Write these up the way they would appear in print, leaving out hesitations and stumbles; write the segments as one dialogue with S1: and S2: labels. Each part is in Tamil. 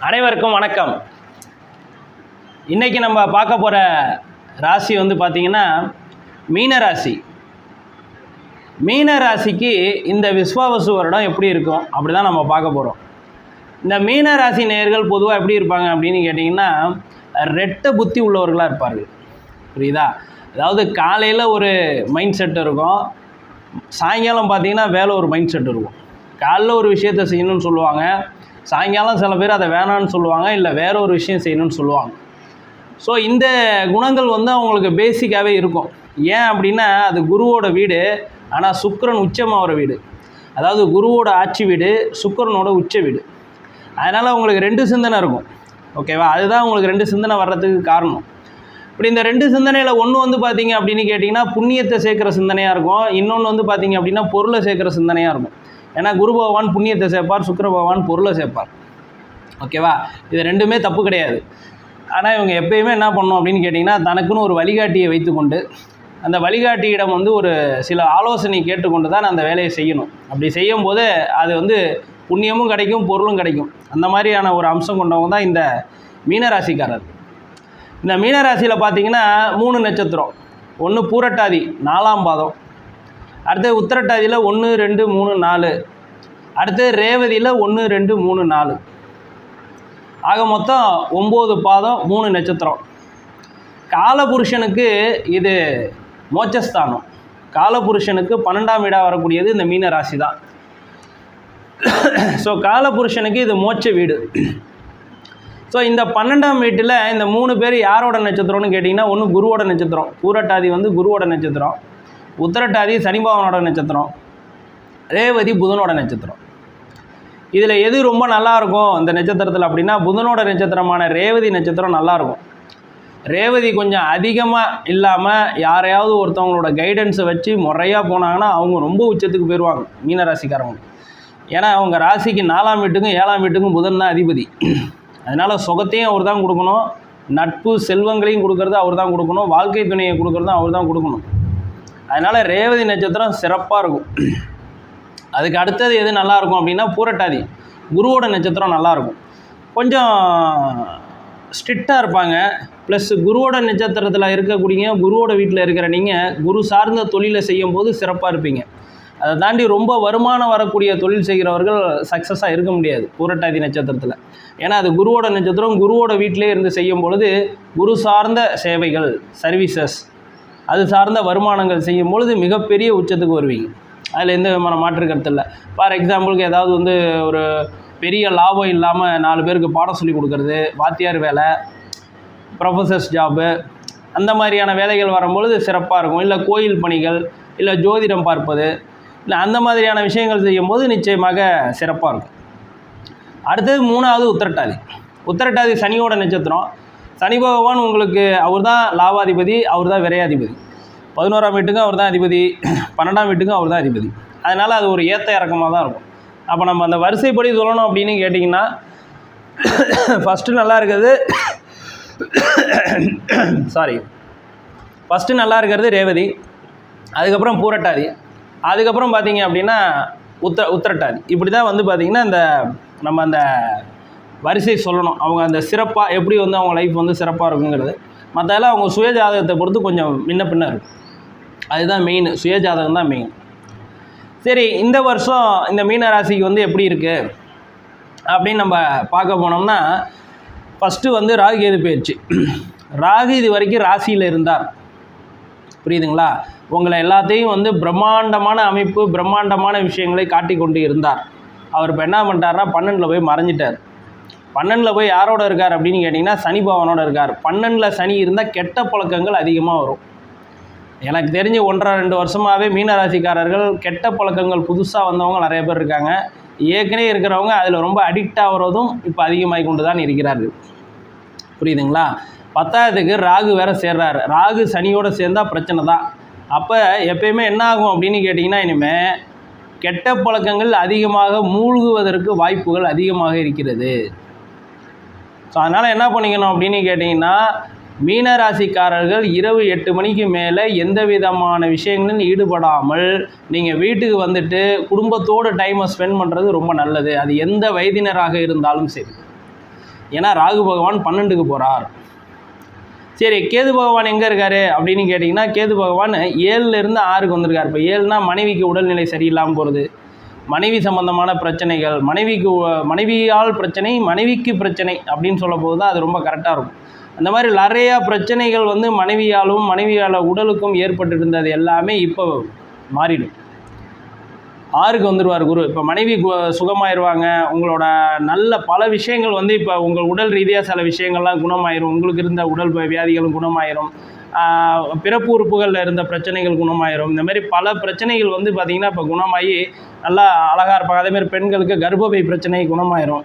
S1: அனைவருக்கும் வணக்கம். இன்றைக்கி நம்ம பார்க்க போகிற ராசி வந்து பார்த்திங்கன்னா மீன ராசி. மீன ராசிக்கு இந்த விஸ்வாவசு வருடம் எப்படி இருக்கும் அப்படி தான் நம்ம பார்க்க போகிறோம். இந்த மீன ராசி நேயர்கள் பொதுவாக எப்படி இருப்பாங்க அப்படின்னு கேட்டிங்கன்னா ரெட்டை புத்தி உள்ளவர்களாக இருப்பார்கள். புரியுதா? அதாவது காலையில் ஒரு மைண்ட் செட் இருக்கும், சாயங்காலம் பார்த்திங்கன்னா வேலை ஒரு மைண்ட் செட் இருக்கும். காலைல ஒரு விஷயத்தை செய்யணும்னு சொல்லுவாங்க, சாயங்காலம் சில பேர் அதை வேணான்னு சொல்லுவாங்க, இல்லை வேற ஒரு விஷயம் செய்யணும்னு சொல்லுவாங்க. ஸோ இந்த குணங்கள் வந்து அவங்களுக்கு பேசிக்காகவே இருக்கும். ஏன் அப்படின்னா அது குருவோட வீடு, ஆனால் சுக்கிரன் உச்சமாகிற வீடு. அதாவது குருவோட ஆட்சி வீடு, சுக்கிரனோட உச்ச வீடு. அதனால் அவங்களுக்கு ரெண்டு சிந்தனை இருக்கும். ஓகேவா? அதுதான் உங்களுக்கு ரெண்டு சிந்தனை வர்றதுக்கு காரணம். இப்படி இந்த ரெண்டு சிந்தனையில் ஒன்று வந்து பார்த்திங்க அப்படின்னு கேட்டிங்கன்னா புண்ணியத்தை சேர்க்குற சிந்தனையாக இருக்கும், இன்னொன்று வந்து பார்த்திங்க அப்படின்னா பொருளை சேர்க்குற சிந்தனையாக இருக்கும். ஏன்னா குரு பகவான் புண்ணியத்தை சேர்ப்பார், சுக்கிர பகவான் பொருளை சேர்ப்பார். ஓகேவா? இது ரெண்டுமே தப்பு கிடையாது. ஆனால் இவங்க எப்பயுமே என்ன பண்ணணும் அப்படின்னு கேட்டிங்கன்னா தனக்குன்னு ஒரு வழிகாட்டியை வைத்துக்கொண்டு அந்த வழிகாட்டியிடம் வந்து ஒரு சில ஆலோசனை கேட்டுக்கொண்டு தான் அந்த வேலையை செய்யணும். அப்படி செய்யும்போது அது வந்து புண்ணியமும் கிடைக்கும், பொருளும் கிடைக்கும். அந்த மாதிரியான ஒரு அம்சம் கொண்டவங்க தான் இந்த மீனராசிக்காரர். இந்த மீனராசியில் பார்த்திங்கன்னா 3 நட்சத்திரம். ஒன்று பூரட்டாதி 4ஆம் பாதம், அடுத்து உத்திரட்டாதியில் 1, 2, 3, 4, அடுத்து ரேவதியில் 1, 2, 3, 4. ஆக மொத்தம் 9 பாதம், 3 நட்சத்திரம். காலபுருஷனுக்கு இது மோட்சஸ்தானம். காலபுருஷனுக்கு 12ஆம் வீடாக வரக்கூடியது இந்த மீன ராசி தான். ஸோ காலபுருஷனுக்கு இது மோட்ச வீடு. ஸோ இந்த 12ஆம் வீட்டில் இந்த 3 பேர் யாரோட நட்சத்திரம்னு கேட்டிங்கன்னா ஒன்று குருவோட நட்சத்திரம். பூரட்டாதி வந்து குருவோட நட்சத்திரம், உத்திரட்டாதி சனி பகவானோட நட்சத்திரம், ரேவதி புதனோட நட்சத்திரம். இதில் எது ரொம்ப நல்லாயிருக்கும் இந்த நட்சத்திரத்தில் அப்படின்னா புதனோட நட்சத்திரமான ரேவதி நட்சத்திரம் நல்லாயிருக்கும். ரேவதி கொஞ்சம் அதிகமாக இல்லாமல் யாரையாவது ஒருத்தவங்களோட கைடன்ஸை வச்சு முறையாக போனாங்கன்னா அவங்க ரொம்ப உச்சத்துக்கு போயிடுவாங்க மீனராசிக்காரங்க. ஏன்னா அவங்க ராசிக்கு 4ஆம் வீட்டுக்கும் 7ஆம் வீட்டுக்கும் புதன் தான் அதிபதி. அதனால் சுகத்தையும் அவர் தான் கொடுக்கணும், நட்பு செல்வங்களையும் கொடுக்கறது அவர் தான் கொடுக்கணும், வாழ்க்கை துணையை கொடுக்குறதும் அவர் தான் கொடுக்கணும். அதனால் ரேவதி நட்சத்திரம் சிறப்பாக இருக்கும். அதுக்கு அடுத்தது எது நல்லாயிருக்கும் அப்படின்னா பூரட்டாதி குருவோட நட்சத்திரம் நல்லாயிருக்கும். கொஞ்சம் ஸ்ட்ரிக்டாக இருப்பாங்க. ப்ளஸ் குருவோட நட்சத்திரத்தில் இருக்கக்கூடிய குருவோட வீட்டில் இருக்கிற நீங்கள் குரு சார்ந்த தொழிலை செய்யும்போது சிறப்பாக இருப்பீங்க. அதை தாண்டி ரொம்ப வருமானம் வரக்கூடிய தொழில் செய்கிறவர்கள் சக்ஸஸாக இருக்க முடியாது பூரட்டாதி நட்சத்திரத்தில். ஏன்னா அது குருவோட நட்சத்திரம். குருவோட வீட்டிலே இருந்து செய்யும் பொழுது குரு சார்ந்த சேவைகள், சர்வீசஸ், அது சார்ந்த வருமானங்கள் செய்யும் பொழுது மிகப்பெரிய உச்சத்துக்கு வருவீங்க. அதில் எந்த விதமான மாற்று கருத்து இல்லை. ஃபார் எக்ஸாம்பிளுக்கு ஏதாவது வந்து ஒரு பெரிய லாபம் இல்லாமல் 4 பேருக்கு பாடம் சொல்லி கொடுக்குறது, வாத்தியார் வேலை, ப்ரொஃபஸர்ஸ் ஜாபு, அந்த மாதிரியான வேலைகள் வரும்பொழுது சிறப்பாக இருக்கும். இல்லை கோயில் பணிகள், இல்லை ஜோதிடம் பார்ப்பது, இல்லை அந்த மாதிரியான விஷயங்கள் செய்யும்போது நிச்சயமாக சிறப்பாக இருக்கும். அடுத்தது 3வது உத்திரட்டாதி. உத்திரட்டாதி சனியோட நட்சத்திரம். சனி பகவான் உங்களுக்கு அவர் தான் லாபாதிபதி, அவர் தான் விரையாதிபதி. 11ஆம் வீட்டுக்கும் அவர் தான் அதிபதி, 12ஆம் வீட்டுக்கும் அவர் தான் அதிபதி. அதனால் அது ஒரு ஏற்ற இறக்கமாக தான் இருக்கும். அப்போ நம்ம அந்த வரிசைப்படி சொல்லணும் அப்படின்னு கேட்டிங்கன்னா ஃபஸ்ட்டு நல்லா இருக்கிறது ரேவதி, அதுக்கப்புறம் பூரட்டாதி, அதுக்கப்புறம் பார்த்திங்க அப்படின்னா உத்திரட்டாதி. இப்படி தான் வந்து பார்த்திங்கன்னா நம்ம அந்த வரிசை சொல்லணும். அவங்க அந்த சிறப்பாக எப்படி வந்து அவங்க லைஃப் வந்து சிறப்பாக இருக்குங்கிறது. மற்றெல்லாம் அவங்க சுயஜாதகத்தை பொறுத்து கொஞ்சம் முன்ன பின்ன இருக்கும். அதுதான் மெயின், சுயஜாதகம் தான் மெயின். சரி, இந்த வருஷம் இந்த மீன ராசிக்கு வந்து எப்படி இருக்குது அப்படின்னு நம்ம பார்க்க போனோம்னா ஃபஸ்ட்டு வந்து ராகு கேது பயிற்சி. ராகு இது வரைக்கும் ராசியில் இருந்தார். புரியுதுங்களா? உங்களை எல்லாத்தையும் வந்து பிரம்மாண்டமான அமைப்பு, பிரம்மாண்டமான விஷயங்களை காட்டி கொண்டு இருந்தார். அவர் இப்போ என்ன பண்ணிட்டார்னா 12ல் போய் மறைஞ்சிட்டார். 12ல் போய் யாரோட இருக்கார் அப்படின்னு கேட்டிங்கன்னா சனி பகவானோட இருக்கார். 12ல் சனி இருந்தால் கெட்ட பழக்கங்கள் அதிகமாக வரும். எனக்கு தெரிஞ்சு 1.5-2 வருஷமாகவே மீனராசிக்காரர்கள் கெட்ட பழக்கங்கள் புதுசாக வந்தவங்க நிறைய பேர் இருக்காங்க. ஏற்கனவே இருக்கிறவங்க அதில் ரொம்ப அடிக்ட் ஆகிறதும் இப்போ அதிகமாகி கொண்டு தான் இருக்கிறார்கள். புரியுதுங்களா? 10ஆவதுக்கு ராகு வேறு சேர்றாரு. ராகு சனியோடு சேர்ந்தால் பிரச்சனை தான். அப்போ எப்பயுமே என்ன ஆகும் அப்படின்னு கேட்டிங்கன்னா இனிமேல் கெட்ட பழக்கங்கள் அதிகமாக மூழ்குவதற்கு வாய்ப்புகள் அதிகமாக இருக்கிறது. ஸோ அதனால் என்ன பண்ணிக்கணும் அப்படின்னு கேட்டிங்கன்னா மீனராசிக்காரர்கள் இரவு 8 மணிக்கு மேலே எந்த விதமான விஷயங்களும் ஈடுபடாமல் நீங்கள் வீட்டுக்கு வந்துட்டு குடும்பத்தோடு டைமை ஸ்பெண்ட் பண்ணுறது ரொம்ப நல்லது. அது எந்த வயதினராக இருந்தாலும் சரி. ஏன்னா ராகு பகவான் 12க்கு போகிறார். சரி, கேது பகவான் எங்கே இருக்கார் அப்படின்னு கேட்டிங்கன்னா, கேது பகவான் 7லேருந்து 6க்கு வந்திருக்கார். இப்போ 7னா மனைவிக்கு உடல்நிலை சரியில்லாமல் போகிறது, மனைவி சம்பந்தமான பிரச்சனைகள், மனைவியால் பிரச்சனை, மனைவிக்கு பிரச்சனை அப்படின்னு சொல்ல போது தான் அது ரொம்ப கரெக்டாக இருக்கும். அந்த மாதிரி நிறையா பிரச்சனைகள் வந்து மனைவியால் உடலுக்கும் ஏற்பட்டு இருந்தது எல்லாமே இப்போ மாறிடும். 6க்கு வந்துடுவார் குரு. இப்போ மனைவி சுகமாயிருவாங்க. உங்களோட நல்ல பல விஷயங்கள் வந்து இப்போ உங்கள் உடல் ரீதியாக சில விஷயங்கள்லாம் குணமாயிரும். உங்களுக்கு இருந்த உடல் வியாதிகளும் குணமாயிரும். பிறப்பு உறுப்புகளில் இருந்த பிரச்சனைகள் குணமாயிரும். இந்த மாதிரி பல பிரச்சனைகள் வந்து பார்த்திங்கன்னா இப்போ குணமாகி நல்லா அழகாக இருப்பாங்க. அதேமாதிரி பெண்களுக்கு கர்ப்பப்பை பிரச்சனை குணமாயிரும்.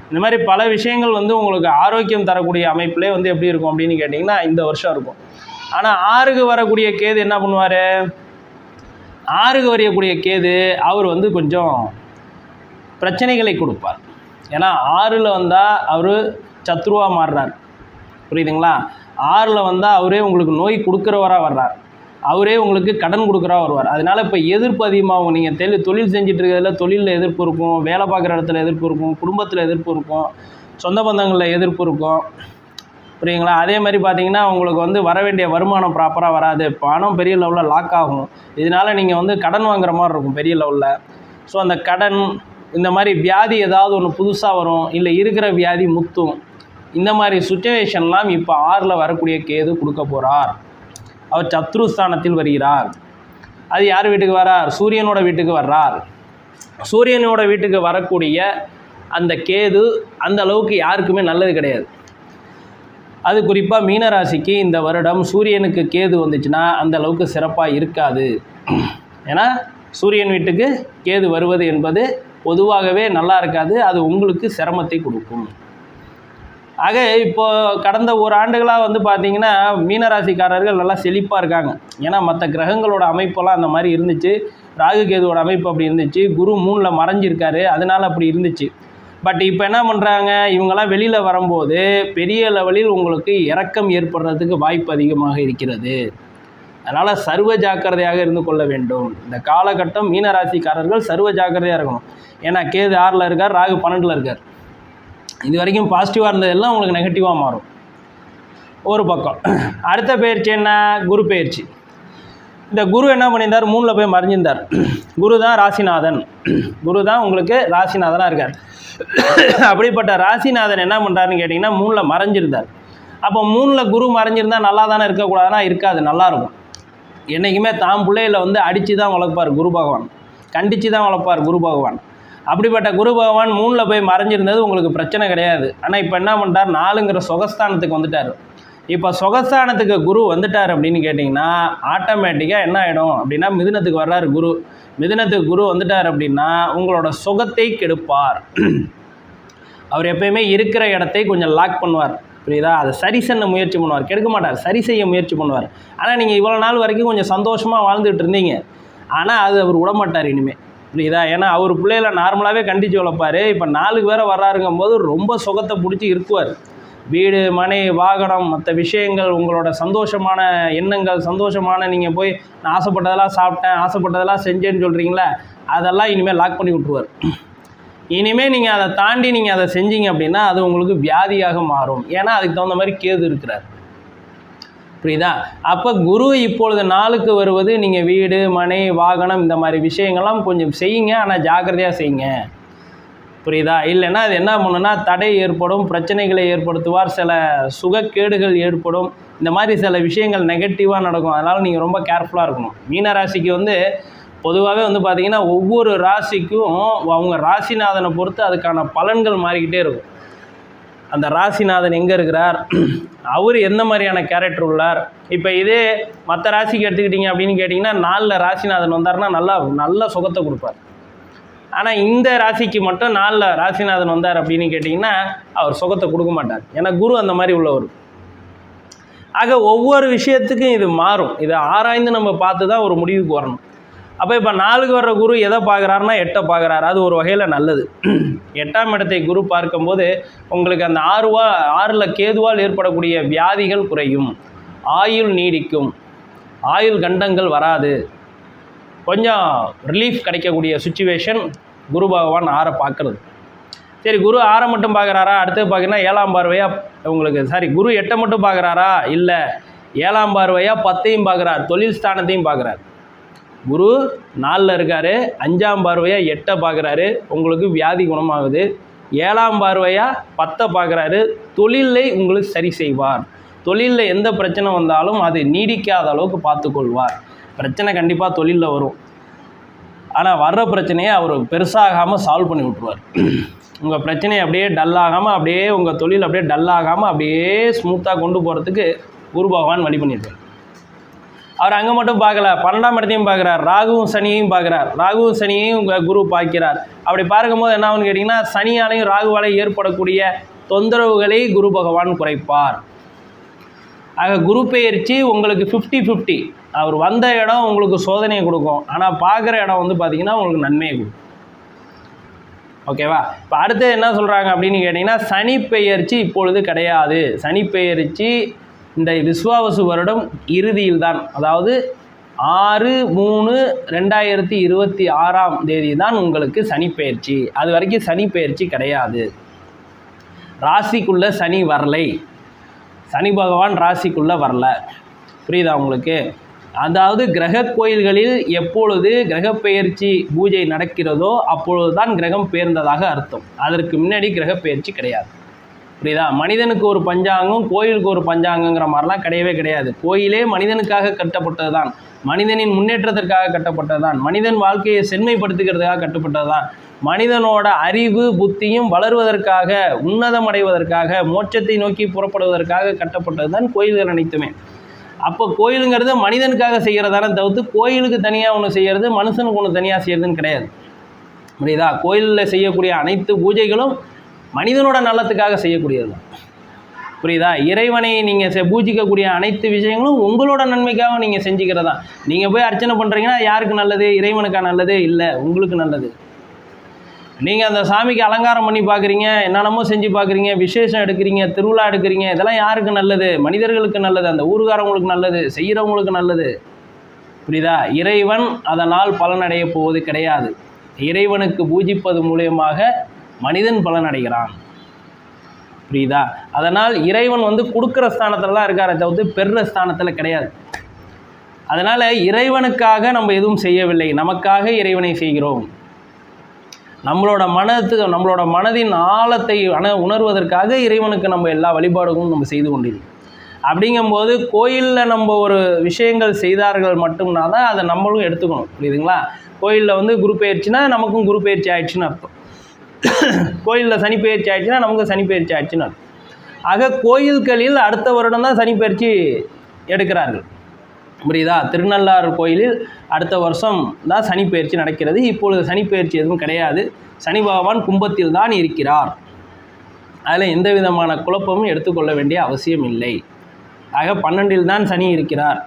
S1: இந்த மாதிரி பல விஷயங்கள் வந்து உங்களுக்கு ஆரோக்கியம் தரக்கூடிய அமைப்பிலே வந்து எப்படி இருக்கும் அப்படின்னு கேட்டிங்கன்னா இந்த வருஷம் இருக்கும். ஆனால் 6க்கு வரக்கூடிய கேது என்ன பண்ணுவார்? 6க்கு வரக்கூடிய கேது அவர் வந்து கொஞ்சம் பிரச்சனைகளை கொடுப்பார். ஏன்னா 6ல் வந்தால் அவர் சத்ருவாக மாறுறார். புரியுதுங்களா? 6ல் வந்தால் அவரே உங்களுக்கு நோய் கொடுக்குறவராக வர்றார். அவரே உங்களுக்கு கடன் கொடுக்குறவா வருவார். அதனால் இப்போ எதிர்ப்பு அதிகமாகும். நீங்கள் தொழில் செஞ்சுட்டு இருக்கிறதுல தொழிலில் எதிர்ப்பு இருக்கும், வேலை பார்க்குற இடத்துல எதிர்ப்பு இருக்கும், குடும்பத்தில் எதிர்ப்பு இருக்கும், சொந்த பந்தங்களில் எதிர்ப்பு இருக்கும். புரியுங்களா? அதே மாதிரி பார்த்தீங்கன்னா உங்களுக்கு வந்து வர வேண்டிய வருமானம் ப்ராப்பராக வராது. பணம் பெரிய லெவலில் லாக் ஆகும். இதனால் நீங்கள் வந்து கடன் வாங்குற மாதிரி இருக்கும் பெரிய லெவலில். ஸோ அந்த கடன், இந்த மாதிரி வியாதி ஏதாவது ஒன்று புதுசாக வரும், இல்லை இருக்கிற வியாதி முத்தும். இந்த மாதிரி சுச்சுவேஷன்லாம் இப்போ 6ல் வரக்கூடிய கேது கொடுக்க போகிறார். அவர் சத்ருஸ்தானத்தில் வருகிறார். அது யார் வீட்டுக்கு வர்றார்? சூரியனோட வீட்டுக்கு வர்றார். சூரியனோட வீட்டுக்கு வரக்கூடிய அந்த கேது அந்த அளவுக்கு யாருக்குமே நல்லது கிடையாது. அது குறிப்பாக மீனராசிக்கு இந்த வருடம் சூரியனுக்கு கேது வந்துச்சுன்னா அந்த அளவுக்கு சிறப்பாக இருக்காது. ஏன்னா சூரியன் வீட்டுக்கு கேது வருவது என்பது பொதுவாகவே நல்லா இருக்காது. அது உங்களுக்கு சிரமத்தை கொடுக்கும். ஆக இப்போது கடந்த ஒரு ஆண்டுகளாக வந்து பார்த்திங்கன்னா மீனராசிக்காரர்கள் நல்லா செழிப்பாக இருக்காங்க. ஏன்னா மற்ற கிரகங்களோட அமைப்பெல்லாம் அந்த மாதிரி இருந்துச்சு. ராகு கேதுவோட அமைப்பு அப்படி இருந்துச்சு. குரு 3ல் மறைஞ்சிருக்காரு, அதனால் அப்படி இருந்துச்சு. பட் இப்போ என்ன பண்ணுறாங்க, இவங்கெல்லாம் வெளியில் வரும்போது பெரிய லெவலில் உங்களுக்கு இறக்கம் ஏற்படுறதுக்கு வாய்ப்பு அதிகமாக இருக்கிறது. அதனால் சர்வ ஜாக்கிரதையாக இருந்து கொள்ள வேண்டும். இந்த காலகட்டம் மீனராசிக்காரர்கள் சர்வ ஜாக்கிரதையாக இருக்கணும். ஏன்னா கேது 6ல் இருக்கார், ராகு 12ல் இருக்கார். இது வரைக்கும் பாசிட்டிவாக இருந்ததெல்லாம் உங்களுக்கு நெகட்டிவாக மாறும் ஒரு பக்கம். அடுத்த பயிற்சி என்ன? குரு பயிற்சி. இந்த குரு என்ன பண்ணியிருந்தார்? 3ல் போய் மறைஞ்சிருந்தார். குரு தான் ராசிநாதன். குரு தான் உங்களுக்கு ராசிநாதனாக இருக்கார். அப்படிப்பட்ட ராசிநாதன் என்ன பண்ணுறாருன்னு கேட்டிங்கன்னா 3ல் மறைஞ்சிருந்தார். அப்போ 3ல் குரு மறைஞ்சிருந்தால் நல்லா தானே இருக்கக்கூடாதுன்னா இருக்காது, நல்லாயிருக்கும். என்றைக்குமே தான் பிள்ளையில் வந்து அடித்து தான் வளர்ப்பார் குரு பகவான், கண்டித்து தான் வளர்ப்பார் குரு பகவான். அப்படிப்பட்ட குரு பகவான் 3ல் போய் மறைஞ்சிருந்தது உங்களுக்கு பிரச்சனை கிடையாது. ஆனால் இப்போ என்ன பண்ணிட்டார்? 4ங்கிற சுகஸ்தானத்துக்கு வந்துட்டார். இப்போ சுகஸ்தானத்துக்கு குரு வந்துட்டார் அப்படின்னு கேட்டிங்கன்னா ஆட்டோமேட்டிக்காக என்ன ஆகிடும் அப்படின்னா மிதுனத்துக்கு வர்றாரு குரு. மிதுனத்துக்கு குரு வந்துட்டார் அப்படின்னா உங்களோட சுகத்தை கெடுப்பார். அவர் எப்பயுமே இருக்கிற இடத்தை கொஞ்சம் லாக் பண்ணுவார். புரியுதா? அதை சரி செய்ய முயற்சி பண்ணுவார், கெடுக்க மாட்டார், சரி செய்ய முயற்சி பண்ணுவார். ஆனால் நீங்கள் இவ்வளோ நாள் வரைக்கும் கொஞ்சம் சந்தோஷமாக வாழ்ந்துட்டு இருந்தீங்க, ஆனால் அது அவர் விடமாட்டார் இனிமேல். புரியுதா? ஏன்னா அவர் பிள்ளைகளை நார்மலாகவே கண்டித்து வளர்ப்பார். இப்போ 4க்கு வேறு வர்றாருங்கும் போது ரொம்ப சுகத்தை பிடிச்சி இருக்குவார். வீடு, மனை, வாகனம், மற்ற விஷயங்கள், உங்களோட சந்தோஷமான எண்ணங்கள், சந்தோஷமான நீங்கள் போய் நான் ஆசைப்பட்டதெல்லாம் சாப்பிட்டேன், ஆசைப்பட்டதெல்லாம் செஞ்சேன்னு சொல்கிறீங்களா, அதெல்லாம் இனிமேல் லாக் பண்ணி விட்ருவார். இனிமேல் நீங்கள் அதை தாண்டி நீங்கள் அதை செஞ்சீங்க அப்படின்னா அது உங்களுக்கு வியாதியாக மாறும். ஏன்னா அதுக்கு தகுந்த மாதிரி கேது இருக்கிறார். புரியுதா? அப்போ குரு இப்பொழுது 4க்கு வருவது நீங்கள் வீடு, மனை, வாகனம் இந்த மாதிரி விஷயங்கள்லாம் கொஞ்சம் செய்யுங்க, ஆனால் ஜாக்கிரதையாக செய்யுங்க. புரியுதா? இல்லைன்னா அது என்ன பண்ணுன்னா தடை ஏற்படும், பிரச்சனைகளை ஏற்படுத்துவார், சில சுகக்கேடுகள் ஏற்படும். இந்த மாதிரி சில விஷயங்கள் நெகட்டிவாக நடக்கும். அதனால் நீங்கள் ரொம்ப கேர்ஃபுல்லாக இருக்கணும். மீனராசிக்கு வந்து பொதுவாகவே வந்து பார்த்திங்கன்னா ஒவ்வொரு ராசிக்கும் அவங்க ராசிநாதனை பொறுத்து அதுக்கான பலன்கள் மாறிக்கிட்டே இருக்கும். அந்த ராசிநாதன் எங்கே இருக்கிறார், அவர் எந்த மாதிரியான கேரக்டர் உள்ளார். இப்போ இதே மற்ற ராசிக்கு எடுத்துக்கிட்டிங்க அப்படின்னு கேட்டிங்கன்னா 4ல் ராசிநாதன் வந்தார்னா நல்ல சுகத்தை கொடுப்பார். ஆனால் இந்த ராசிக்கு மட்டும் 4ல் ராசிநாதன் வந்தார் அப்படின்னு கேட்டிங்கன்னா அவர் சுகத்தை கொடுக்க மாட்டார். ஏன்னா குரு அந்த மாதிரி உள்ளவர். ஆக ஒவ்வொரு விஷயத்துக்கும் இது மாறும். இதை ஆராய்ந்து நம்ம பார்த்து தான் ஒரு முடிவுக்கு வரணும். அப்போ இப்போ 4க்கு வர்ற குரு எதை பார்க்குறாருன்னா 8 பார்க்குறாரு. அது ஒரு வகையில் நல்லது. 8ஆம் இடத்தை குரு பார்க்கும்போது உங்களுக்கு அந்த 6ல் கேதுவால் ஏற்படக்கூடிய வியாதிகள் குறையும், ஆயுள் நீடிக்கும், ஆயுள் கண்டங்கள் வராது, கொஞ்சம் ரிலீஃப் கிடைக்கக்கூடிய சுச்சுவேஷன் குரு பகவான் 6 பார்க்குறது. சரி குரு 6 மட்டும் பார்க்குறாரா, அடுத்தது பார்த்தீங்கன்னா 7ஆம் பார்வையாக உங்களுக்கு குரு 8 மட்டும் பார்க்குறாரா, இல்லை 7ஆம் பார்வையாக 10ஐயும் பார்க்குறார், தொழில் ஸ்தானத்தையும் பார்க்குறார். குரு 4ல் இருக்கார், 5ஆம் பார்வையாக 8 பார்க்குறாரு, உங்களுக்கு வியாதி குணமாகுது. 7ஆம் பார்வையாக 10 பார்க்குறாரு, தொழிலை உங்களுக்கு சரி செய்வார். தொழிலில் எந்த பிரச்சனை வந்தாலும் அது நீடிக்காத அளவுக்கு பார்த்துக்கொள்வார். பிரச்சனை கண்டிப்பாக தொழிலில் வரும், ஆனால் வர்ற பிரச்சனையை அவர் பெருசாகாமல் சால்வ் பண்ணி விட்ருவார். உங்கள் பிரச்சனையை அப்படியே டல்லாகாமல், அப்படியே உங்கள் தொழில் அப்படியே டல்லாகாமல் அப்படியே ஸ்மூத்தாக கொண்டு போகிறதுக்கு குரு பகவான் வழி பண்ணியிருக்கார். அவர் அங்கே மட்டும் பார்க்கல, 12ஆம் இடத்தையும் பார்க்குறார், ராகுவும் சனியையும் பார்க்குறார். ராகுவும் சனியையும் குரு பார்க்கிறார். அப்படி பார்க்கும்போது என்ன ஆகுன்னு கேட்டிங்கன்னா, சனியாலையும் ராகுவாலையும் ஏற்படக்கூடிய தொந்தரவுகளை குரு பகவான் குறைப்பார். ஆக குரு பெயர்ச்சி உங்களுக்கு 50-50. அவர் வந்த இடம் உங்களுக்கு சோதனையை கொடுக்கும், ஆனால் பார்க்குற இடம் வந்து பார்த்திங்கன்னா உங்களுக்கு நன்மையை கொடுக்கும். ஓகேவா? இப்போ அடுத்து என்ன சொல்கிறாங்க அப்படின்னு கேட்டிங்கன்னா, சனி பெயர்ச்சி இப்பொழுது கிடையாது. சனி பெயர்ச்சி இந்த விஸ்வாவசு வருடம் இறுதியில் தான், அதாவது 6/3/2026 தான் உங்களுக்கு சனி பெயர்ச்சி. அது வரைக்கும் சனி பெயர்ச்சி கிடையாது. ராசிக்குள்ளே சனி வரலை, சனி பகவான் ராசிக்குள்ளே வரல. புரியுதா உங்களுக்கு? அதாவது கிரக கோயில்களில் எப்பொழுது கிரகப்பெயர்ச்சி பூஜை நடக்கிறதோ அப்பொழுது தான் கிரகம் பெயர்ந்ததாக அர்த்தம். அதற்கு முன்னாடி கிரகப்பெயர்ச்சி கிடையாது. புரியுதா? மனிதனுக்கு ஒரு பஞ்சாங்கம், கோயிலுக்கு ஒரு பஞ்சாங்கங்கிற மாதிரிலாம் கிடையவே கிடையாது. கோயிலே மனிதனுக்காக கட்டப்பட்டது தான், மனிதனின் முன்னேற்றத்திற்காக கட்டப்பட்டது தான், மனிதன் வாழ்க்கையை செம்மைப்படுத்துகிறதுக்காக கட்டப்பட்டது தான், மனிதனோட அறிவு புத்தியும் வளருவதற்காக, உன்னதம் அடைவதற்காக, மோட்சத்தை நோக்கி புறப்படுவதற்காக கட்டப்பட்டது தான் கோயில்கள் அனைத்துமே. அப்போ கோயிலுங்கிறது மனிதனுக்காக செய்கிறதான தவிர்த்து கோயிலுக்கு தனியாக ஒன்று செய்கிறது, மனுஷனுக்கு ஒன்று தனியாக செய்கிறதுன்னு கிடையாது. புரியுதா? கோயிலில் செய்யக்கூடிய அனைத்து பூஜைகளும் மனிதனோட நலத்துக்காக செய்யக்கூடியது தான். புரியுதா? இறைவனை நீங்கள் பூஜிக்கக்கூடிய அனைத்து விஷயங்களும் உங்களோட நன்மைக்காக நீங்கள் செஞ்சுக்கிறதா. நீங்கள் போய் அர்ச்சனை பண்ணுறீங்கன்னா யாருக்கு நல்லது? இறைவனுக்கா நல்லது? இல்லை, உங்களுக்கு நல்லது. நீங்கள் அந்த சாமிக்கு அலங்காரம் பண்ணி பார்க்குறீங்க, என்னென்னமோ செஞ்சு பார்க்குறீங்க, விசேஷம் எடுக்கிறீங்க, திருவிழா எடுக்கிறீங்க, இதெல்லாம் யாருக்கு நல்லது? மனிதர்களுக்கு நல்லது, அந்த ஊருக்காரவங்களுக்கு நல்லது, செய்கிறவங்களுக்கு நல்லது. புரியுதா? இறைவன் அதனால் பலனடைய போவது கிடையாது. இறைவனுக்கு பூஜிப்பது மூலியமாக மனிதன் பலனடைகிறான். புரியுதா? அதனால் இறைவன் வந்து கொடுக்குற ஸ்தானத்தில் தான் இருக்காரே தவிர்த்து பெறுற ஸ்தானத்தில் கிடையாது. அதனால் இறைவனுக்காக நம்ம எதுவும் செய்யவில்லை, நமக்காக இறைவனை செய்கிறோம். நம்மளோட மனதின் ஆழத்தை உணர்வதற்காக இறைவனுக்கு நம்ம எல்லா வழிபாடுகளும் நம்ம செய்து கொண்டிருக்கோம். அப்படிங்கும்போது கோயிலில் நம்ம ஒரு விஷயங்கள் செய்தார்கள் மட்டும்னா தான் அதை நம்மளும் எடுத்துக்கணும். புரியுதுங்களா? கோயிலில் வந்து குரு பெயர்ச்சினா நமக்கும் குரு பெயர்ச்சி ஆயிடுச்சுன்னு அர்த்தம். கோயிலில் சனி பெயர்ச்சி ஆயிடுச்சுன்னா நமக்கு சனி பெயர்ச்சி ஆயிடுச்சுன்னு அர்த்தம். ஆக கோயில்களில் அடுத்த வருடம் தான் சனி பெயர்ச்சி எடுக்கிறார்கள். புரியுதா? திருநள்ளாறு கோயிலில் அடுத்த வருஷம் தான் சனி பெயர்ச்சி நடக்கிறது. இப்பொழுது சனி பெயர்ச்சி எதுவும் கிடையாது. சனி பகவான் கும்பத்தில் தான் இருக்கிறார். அதில் எந்த விதமான குழப்பமும் எடுத்துக்கொள்ள வேண்டிய அவசியம் இல்லை. ஆக 12இல் தான் சனி இருக்கிறார்.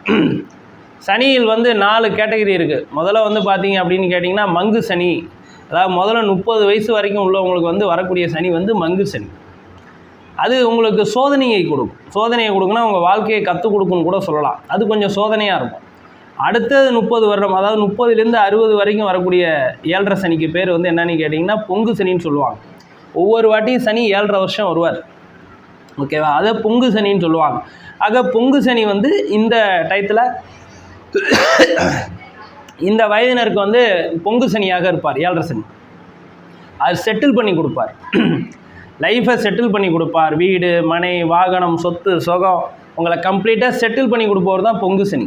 S1: சனியில் வந்து 4 கேட்டகரி இருக்குது. முதல்ல வந்து பார்த்தீங்க அப்படின்னு கேட்டிங்கன்னா மங்கு சனி. அதாவது முதல்ல 30 வயசு வரைக்கும் உள்ளவங்களுக்கு வந்து வரக்கூடிய சனி வந்து மங்கு சனி. அது உங்களுக்கு சோதனையை கொடுக்கும். சோதனையை கொடுக்குன்னா உங்கள் வாழ்க்கையை கற்றுக் கொடுக்குன்னு கூட சொல்லலாம். அது கொஞ்சம் சோதனையாக இருக்கும். அடுத்தது 30 வருடம், அதாவது 30லேருந்து 60 வரைக்கும் வரக்கூடிய 7.5 சனிக்கு பேர் வந்து என்னன்னு கேட்டிங்கன்னா பொங்கு சனின்னு சொல்லுவாங்க. ஒவ்வொரு வாட்டியும் சனி 7.5 வருஷம் வருவார். ஓகேவா? அதை பொங்கு சனின்னு சொல்லுவாங்க. ஆக பொங்கு சனி வந்து இந்த டயத்தில் இந்த வயதினருக்கு வந்து பொங்கு சனியாக இருப்பார். 7.5 சனி அது செட்டில் பண்ணி கொடுப்பார். லைஃப்பை செட்டில் பண்ணி கொடுப்பார். வீடு மனை வாகனம் சொத்து சுகம் உங்களை கம்ப்ளீட்டாக செட்டில் பண்ணி கொடுப்பவர் தான் பொங்கு சனி.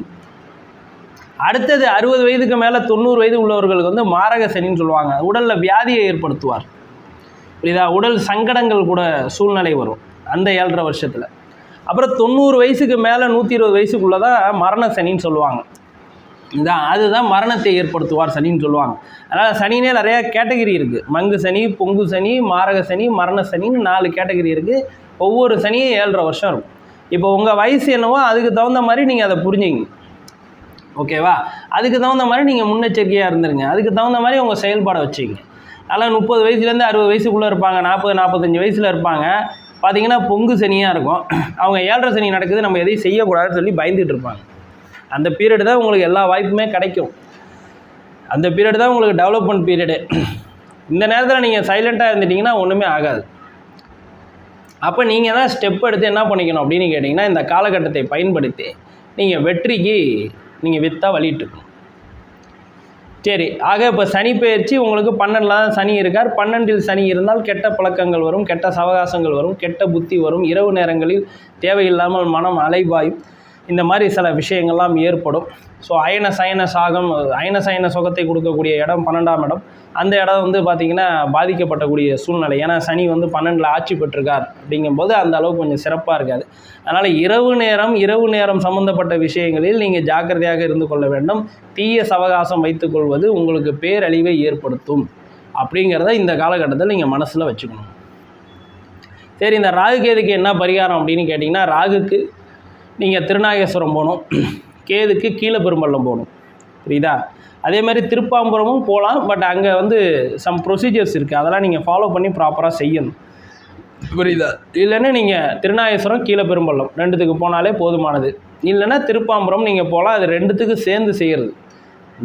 S1: அடுத்தது 60 வயதுக்கு மேலே 90 வயது உள்ளவர்களுக்கு வந்து மாரக சனின்னு சொல்லுவாங்க. உடலில் வியாதியை ஏற்படுத்துவார். புரியுதா? உடல் சங்கடங்கள் கூட சூழ்நிலை வரும் அந்த 7.5 வருஷத்தில். அப்புறம் 90 வயசுக்கு மேலே 120 வயசுக்குள்ளே தான் மரண சனின்னு சொல்லுவாங்க. அதுதான் மரணத்தை ஏற்படுத்துவார் சனின்னு சொல்லுவாங்க. அதனால் சனினே நிறையா கேட்டகரி இருக்குது. மங்கு சனி, பொங்கு சனி, மாரக சனி, மரண சனின்னு 4 கேட்டகரி இருக்குது. ஒவ்வொரு சனியும் 7.5 வருஷம் இருக்கும். இப்போ உங்கள் வயசு என்னவோ அதுக்கு தகுந்த மாதிரி நீங்கள் அதை புரிஞ்சுங்க. ஓகேவா? அதுக்கு தகுந்த மாதிரி நீங்கள் முன்னெச்சரிக்கையாக இருந்துருங்க. அதுக்கு தகுந்த மாதிரி உங்கள் செயல்பாடை வச்சுங்க. அதனால் 30 வயசுலேருந்து 60 வயசுக்குள்ளே இருப்பாங்க, 40-45 வயசில் இருப்பாங்க. பார்த்திங்கன்னா பொங்கு சனியாக இருக்கும். அவங்க 7.5 சனி நடக்குது, நம்ம எதையும் செய்யக்கூடாதுன்னு சொல்லி பயந்துட்டு இருப்பாங்க. அந்த பீரியடு தான் உங்களுக்கு எல்லா வாய்ப்புமே கிடைக்கும். அந்த பீரியடு தான் உங்களுக்கு டெவலப்மெண்ட் பீரியடு. இந்த நேரத்தில் நீங்கள் சைலண்ட்டாக இருந்துட்டிங்கன்னா ஒன்றுமே ஆகாது. அப்போ நீங்கள் தான் ஸ்டெப் எடுத்து என்ன பண்ணிக்கணும் அப்படின்னு கேட்டிங்கன்னா, இந்த காலகட்டத்தை பயன்படுத்தி நீங்கள் வெற்றிக்கு நீங்கள் வித்தா வழியிட்டுருக்கணும். சரி, ஆக இப்போ சனி பெயர்ச்சி உங்களுக்கு 12ல் தான் சனி இருக்கார். 12ல் சனி இருந்தால் கெட்ட பழக்கங்கள் வரும், கெட்ட சவகாசங்கள் வரும், கெட்ட புத்தி வரும், இரவு நேரங்களில் தேவையில்லாமல் மனம் அலைபாயும், இந்த மாதிரி சில விஷயங்கள்லாம் ஏற்படும். ஸோ அயன சயன சாகம், அயன சயன சுகத்தை கொடுக்கக்கூடிய இடம் 12ஆம் இடம். அந்த இடம் வந்து பார்த்திங்கன்னா பாதிக்கப்படக்கூடிய சூழ்நிலை. ஏன்னா சனி வந்து 12ல் ஆட்சி பெற்றிருக்கார். அப்படிங்கும்போது அந்த அளவுக்கு கொஞ்சம் சிறப்பாக இருக்காது. அதனால் இரவு நேரம் சம்மந்தப்பட்ட விஷயங்களில் நீங்கள் ஜாக்கிரதையாக இருந்து கொள்ள வேண்டும். தீய சவகாசம் வைத்துக்கொள்வது உங்களுக்கு பேரழிவை ஏற்படுத்தும் அப்படிங்கிறத இந்த காலகட்டத்தில் நீங்கள் மனசில் வச்சுக்கணும். சரி, இந்த ராகு கேதுக்கு என்ன பரிகாரம் அப்படின்னு கேட்டிங்கன்னா, ராகுக்கு நீங்கள் திருநாகேஸ்வரம் போகணும், கேதுக்கு கீழப்பெரும்பள்ளம் போகணும். புரியுதா? அதே மாதிரி திருப்பாம்புரமும் போகலாம். பட் அங்கே வந்து சம் ப்ரொசீஜர்ஸ் இருக்குது, அதெல்லாம் நீங்கள் ஃபாலோ பண்ணி ப்ராப்பராக செய்யணும். புரியுதா? இல்லைன்னா நீங்கள் திருநாகேஸ்வரம் கீழப்பெரும்பள்ளம் 2த்துக்கு போனாலே போதுமானது. இல்லைன்னா திருப்பாம்புரம் நீங்கள் போகலாம். அது 2த்துக்கும் சேர்ந்து செய்கிறது.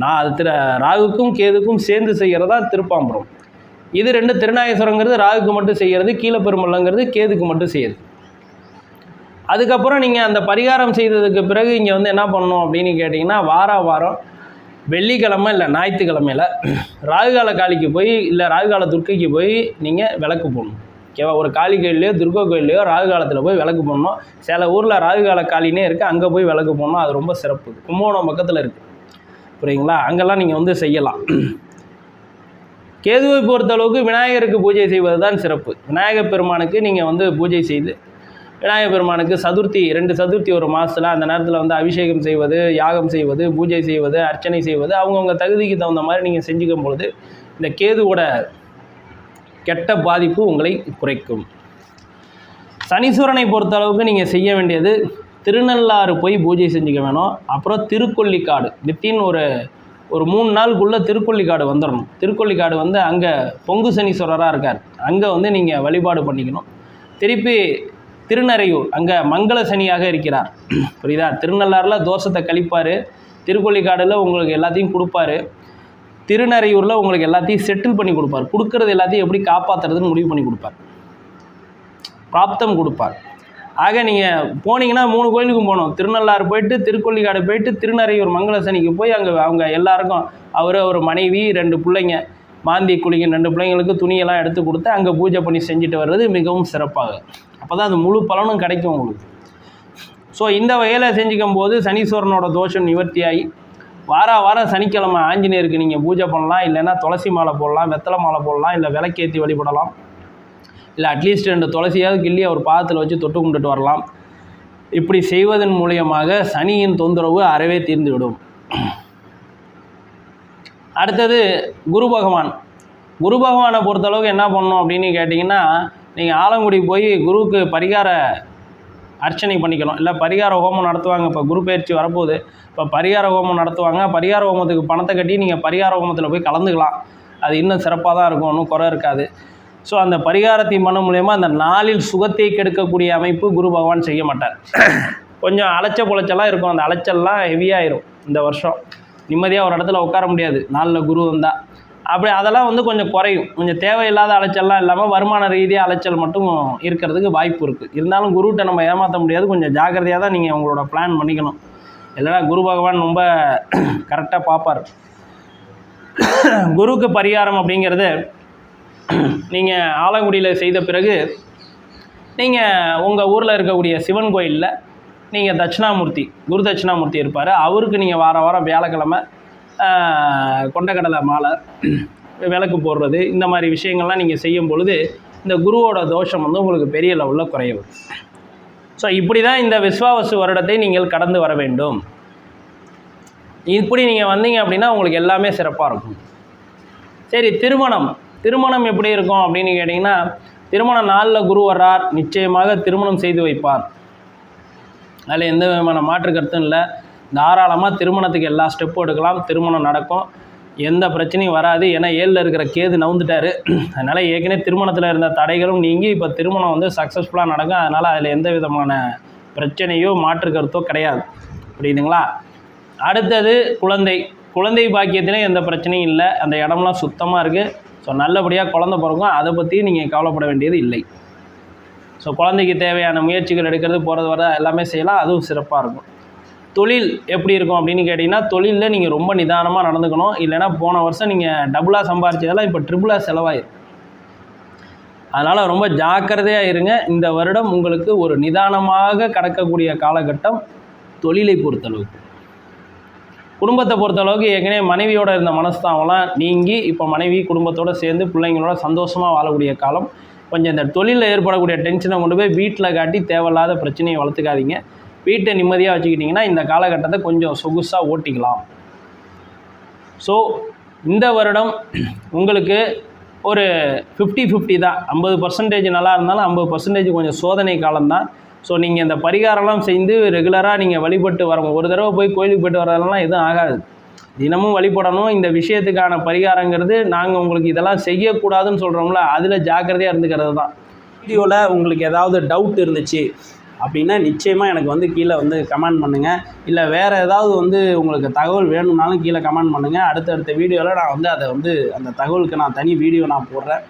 S1: நான் அது ராகுக்கும் கேதுக்கும் சேர்ந்து செய்கிறது தான் திருப்பாம்புரம். இது 2 திருநாகேஸ்வரங்கிறது ராகுக்கு மட்டும் செய்கிறது, கீழப்பெரும்பள்ளங்கிறது கேதுக்கு மட்டும் செய்யுது. அதுக்கப்புறம் நீங்கள் அந்த பரிகாரம் செய்ததுக்கு பிறகு இங்கே வந்து என்ன பண்ணணும் அப்படின்னு கேட்டிங்கன்னா, வாரம் வெள்ளிக்கிழமை இல்லை ஞாயிற்றுக்கிழமையில் ராகுகால காளிக்கு போய் இல்லை ராகுகால துர்க்கைக்கு போய் நீங்கள் விளக்கு போடணும். ஓகேவா? ஒரு காளி கோயிலையோ துர்கா கோயிலையோ ராகு காலத்தில் போய் விளக்கு போடணும். சில ஊரில் ராகுகால காளினே இருக்குது, அங்கே போய் விளக்கு போடணும். அது ரொம்ப சிறப்பு. கும்பகோணம் பக்கத்தில் இருக்குது. புரியுங்களா? அங்கெல்லாம் நீங்கள் வந்து செய்யலாம். கேதுவை பொறுத்தளவுக்கு விநாயகருக்கு பூஜை செய்வது தான் சிறப்பு. விநாயகர் பெருமானுக்கு நீங்கள் வந்து பூஜை செய்து விநாயகர் பெருமானுக்கு சதுர்த்தி 2 சதுர்த்தி ஒரு மாதத்தில் அந்த நேரத்தில் வந்து அபிஷேகம் செய்வது, யாகம் செய்வது, பூஜை செய்வது, அர்ச்சனை செய்வது அவங்கவுங்க தகுதிக்கு தகுந்த மாதிரி நீங்கள் செஞ்சுக்கும் பொழுது இந்த கேதுவோட கெட்ட பாதிப்பு உங்களை குறைக்கும். சனீஸ்வரனை பொறுத்தளவுக்கு நீங்கள் செய்ய வேண்டியது திருநள்ளாறு போய் பூஜை செஞ்சுக்க வேணும். அப்புறம் திருக்கொள்ளிக்காடு வித்தின் ஒரு 3 நாளுக்குள்ளே திருக்கொள்ளிக்காடு வந்துடணும். திருக்கொள்ளிக்காடு வந்து அங்கே பொங்கு சனீஸ்வரராக இருக்கார். அங்கே வந்து நீங்கள் வழிபாடு பண்ணிக்கணும். திருப்பி திருநறையூர் அங்கே மங்கள சனியாக இருக்கிறார். புரியுதா? திருநள்ளாறில் தோஷத்தை கழிப்பார், திருக்கொள்ளிக்காடில் உங்களுக்கு எல்லாத்தையும் கொடுப்பாரு, திருநறையூரில் உங்களுக்கு எல்லாத்தையும் செட்டில் பண்ணி கொடுப்பார். கொடுக்கறது எல்லாத்தையும் எப்படி காப்பாற்றுறதுன்னு முடிவு பண்ணி கொடுப்பார், பிராப்தம் கொடுப்பார். ஆக நீங்கள் போனீங்கன்னா 3 கோயிலுக்கும் போகணும். திருநள்ளாறு போயிட்டு, திருக்கொள்ளிக்காடு போயிட்டு, திருநறையூர் மங்கள சனிக்கு போய் அங்கே அவங்க எல்லாருக்கும் அவர் மனைவி 2 பிள்ளைங்க மாந்தி குளிங்க 2 பிள்ளைங்களுக்கு துணியெல்லாம் எடுத்து கொடுத்து அங்கே பூஜை பண்ணி செஞ்சுட்டு வர்றது மிகவும் சிறப்பாக. அப்போ தான் அது முழு பலனும் கிடைக்கும் உங்களுக்கு. ஸோ இந்த வகையில் செஞ்சுக்கும் போது சனீஸ்வரனோட தோஷம் நிவர்த்தியாகி வாரம் சனிக்கிழமை ஆஞ்சநேயருக்கு நீங்கள் பூஜை பண்ணலாம். இல்லைன்னா துளசி மாலை போடலாம், வெத்தலை மாலை போடலாம், இல்லை விளக்கேற்றி வழிபடலாம். இல்லை அட்லீஸ்ட் 2 துளசியாவது கிள்ளி அவர் பாதத்தில் வச்சு தொட்டு கும்பிட்டுட்டு வரலாம். இப்படி செய்வதன் மூலியமாக சனியின் தொந்தரவு அறவே தீர்ந்துவிடும். அடுத்தது குரு பகவானை பொறுத்தளவுக்கு என்ன பண்ணணும் அப்படின்னு கேட்டிங்கன்னா, நீங்கள் ஆலங்குடி போய் குருவுக்கு பரிகார அர்ச்சனை பண்ணிக்கணும். இல்லை பரிகார ஹோமம் நடத்துவாங்க. இப்போ குரு பயிற்சி வரப்போகுது. இப்போ பரிகார ஹோமம் நடத்துவாங்க. பரிகார ஹோமத்துக்கு பணத்தை கட்டி நீங்கள் பரிகார ஹோமத்தில் போய் கலந்துக்கலாம். அது இன்னும் சிறப்பாக தான் இருக்கும், ஒன்றும் குறை இருக்காது. ஸோ அந்த பரிகாரத்தின் பண்ண மூலயமா அந்த நாளில் சுகத்தை கெடுக்கக்கூடிய அமைப்பு குரு பகவான் செய்ய மாட்டார். கொஞ்சம் பொழைச்செல்லாம் இருக்கும். அந்த அலைச்சல்லாம் ஹெவியாகிடும். இந்த வருஷம் நிம்மதியாக ஒரு இடத்துல உட்கார முடியாது நாளில் குரு வந்தால். அப்படி அதெல்லாம் வந்து கொஞ்சம் குறையும். கொஞ்சம் தேவையில்லாத அலைச்சல்லாம் இல்லாமல் வருமான ரீதியாக அலைச்சல் மட்டும் இருக்கிறதுக்கு வாய்ப்பு இருக்குது. இருந்தாலும் குருகிட்ட நம்ம ஏமாற்ற முடியாது. கொஞ்சம் ஜாக்கிரதையாக தான் நீங்கள் உங்களோட பிளான் பண்ணிக்கணும். இல்லைனா குரு பகவான் ரொம்ப கரெக்டாக பார்ப்பார். குருவுக்கு பரிகாரம் அப்படிங்கிறது நீங்கள் ஆலங்குடியில் செய்த பிறகு நீங்கள் உங்கள் ஊரில் இருக்கக்கூடிய சிவன் கோயிலில் நீங்கள் தட்சிணாமூர்த்தி, குரு தட்சிணாமூர்த்தி இருப்பார். அவருக்கு நீங்கள் வாரம் வியாழக்கிழமை கொண்டக்கடலை மாலை, விளக்கு போடுறது, இந்த மாதிரி விஷயங்கள்லாம் நீங்கள் செய்யும் பொழுது இந்த குருவோட தோஷம் வந்து உங்களுக்கு பெரிய லெவலில் குறையும். ஸோ இப்படி தான் இந்த விஸ்வாவசு வருடத்தை நீங்கள் கடந்து வர வேண்டும். இப்படி நீங்கள் வந்தீங்க அப்படின்னா உங்களுக்கு எல்லாமே சிறப்பாக இருக்கும். சரி, திருமணம் எப்படி இருக்கும் அப்படின்னு கேட்டிங்கன்னா, திருமண நாளில் குரு வர்றார், நிச்சயமாக திருமணம் செய்து வைப்பார். அதில் எந்த விதமான மாற்று கருத்தும் இல்லை. தாராளமாக திருமணத்துக்கு எல்லா ஸ்டெப்பும் எடுக்கலாம். திருமணம் நடக்கும், எந்த பிரச்சனையும் வராது. ஏன்னா 7ல் இருக்கிற கேது நவுந்துட்டார். அதனால் ஏற்கனவே திருமணத்தில் இருந்த தடைகளும் நீங்கி இப்போ திருமணம் வந்து சக்ஸஸ்ஃபுல்லாக நடக்கும். அதனால் அதில் எந்த விதமான பிரச்சனையோ மாற்று கருத்தோ கிடையாது. புரியுதுங்களா? அடுத்தது குழந்தை பாக்கியத்திலே எந்த பிரச்சனையும் இல்லை. அந்த இடம்லாம் சுத்தமாக இருக்குது. ஸோ நல்லபடியாக குழந்தை பிறக்கும், அதை பற்றி நீங்கள் கவலைப்பட வேண்டியது இல்லை. ஸோ குழந்தைக்கு தேவையான முயற்சிகள் எடுக்கிறது போகிறது வர எல்லாமே செய்யலாம், அதுவும் சிறப்பாக இருக்கும். தொழில் எப்படி இருக்கும் அப்படின்னு கேட்டிங்கன்னா, தொழிலில் நீங்கள் ரொம்ப நிதானமாக நடந்துக்கணும். இல்லைனா போன வருஷம் நீங்கள் டபுளாக சம்பாரிச்சதெல்லாம் இப்போ ட்ரிபிளாக செலவாயிடும். அதனால் ரொம்ப ஜாக்கிரதையாக இருங்க. இந்த வருடம் உங்களுக்கு ஒரு நிதானமாக கடக்கக்கூடிய காலகட்டம் தொழிலை பொறுத்தளவுக்கு. குடும்பத்தை பொறுத்தளவுக்கு ஏற்கனவே மனைவியோடு இருந்த மனஸ்தாபம்லாம் நீங்கி இப்போ மனைவி குடும்பத்தோடு சேர்ந்து பிள்ளைங்களோட சந்தோஷமாக வாழக்கூடிய காலம். கொஞ்சம் இந்த தொழிலில் ஏற்படக்கூடிய டென்ஷனை கொண்டு போய் வீட்டில் காட்டி தேவையில்லாத பிரச்சனையை வளர்த்துக்காதீங்க. வீட்டை நிம்மதியாக வச்சுக்கிட்டிங்கன்னா இந்த காலகட்டத்தை கொஞ்சம் சொகுசாக ஓட்டிக்கலாம். ஸோ இந்த வருடம் உங்களுக்கு ஒரு 50-50 தான். 50% நல்லா இருந்தாலும் 50% கொஞ்சம் சோதனை காலம்தான். ஸோ நீங்கள் இந்த பரிகாரம்லாம் செய்து ரெகுலராக நீங்கள் வழிபட்டு வர, ஒரு தடவை போய் கோயிலுக்கு போய்ட்டு வரதெல்லாம் எதுவும் ஆகாது. தினமும் வழிபடணும். இந்த விஷயத்துக்கான பரிகாரங்கிறது நாங்கள் உங்களுக்கு இதெல்லாம் செய்யக்கூடாதுன்னு சொல்கிறோம்ல, அதில் ஜாக்கிரதையாக இருந்துக்கிறது தான். வீடியோவில் உங்களுக்கு ஏதாவது டவுட் இருந்துச்சு அப்படின்னா நிச்சயமாக எனக்கு வந்து கீழே வந்து கமெண்ட் பண்ணுங்கள். இல்லை வேறு ஏதாவது வந்து உங்களுக்கு தகவல் வேணும்னாலும் கீழே கமெண்ட் பண்ணுங்கள். அடுத்தடுத்த வீடியோவில் நான் வந்து அதை வந்து அந்த தகவலுக்கு நான் தனி வீடியோ நான் போடுறேன்.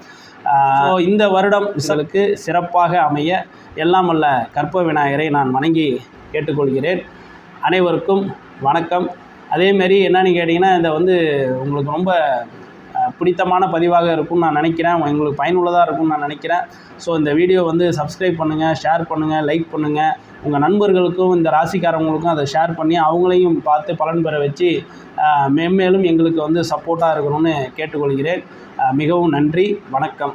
S1: ஸோ இந்த வருடம் உங்களுக்கு சிறப்பாக அமைய எல்லாம் வல்ல கற்ப விநாயகரை நான் வணங்கி கேட்டுக்கொள்கிறேன். அனைவருக்கும் வணக்கம். அதேமாரி என்னன்னு கேட்டிங்கன்னா, இதை வந்து உங்களுக்கு ரொம்ப பிடித்தமான பதிவாக இருக்கும்னு நான் நினைக்கிறேன். உங்களுக்கு பயனுள்ளதாக இருக்கும்னு நான் நினைக்கிறேன். ஸோ இந்த வீடியோ வந்து சப்ஸ்கிரைப் பண்ணுங்கள், ஷேர் பண்ணுங்கள், லைக் பண்ணுங்கள். உங்கள் நண்பர்களுக்கும் இந்த ராசிக்காரவங்களுக்கும் அதை ஷேர் பண்ணி அவங்களையும் பார்த்து பலன் பெற வச்சு மென்மேலும் எங்களுக்கு வந்து சப்போர்ட்டாக இருக்கணும்னு கேட்டுக்கொள்கிறேன். மிகவும் நன்றி. வணக்கம்.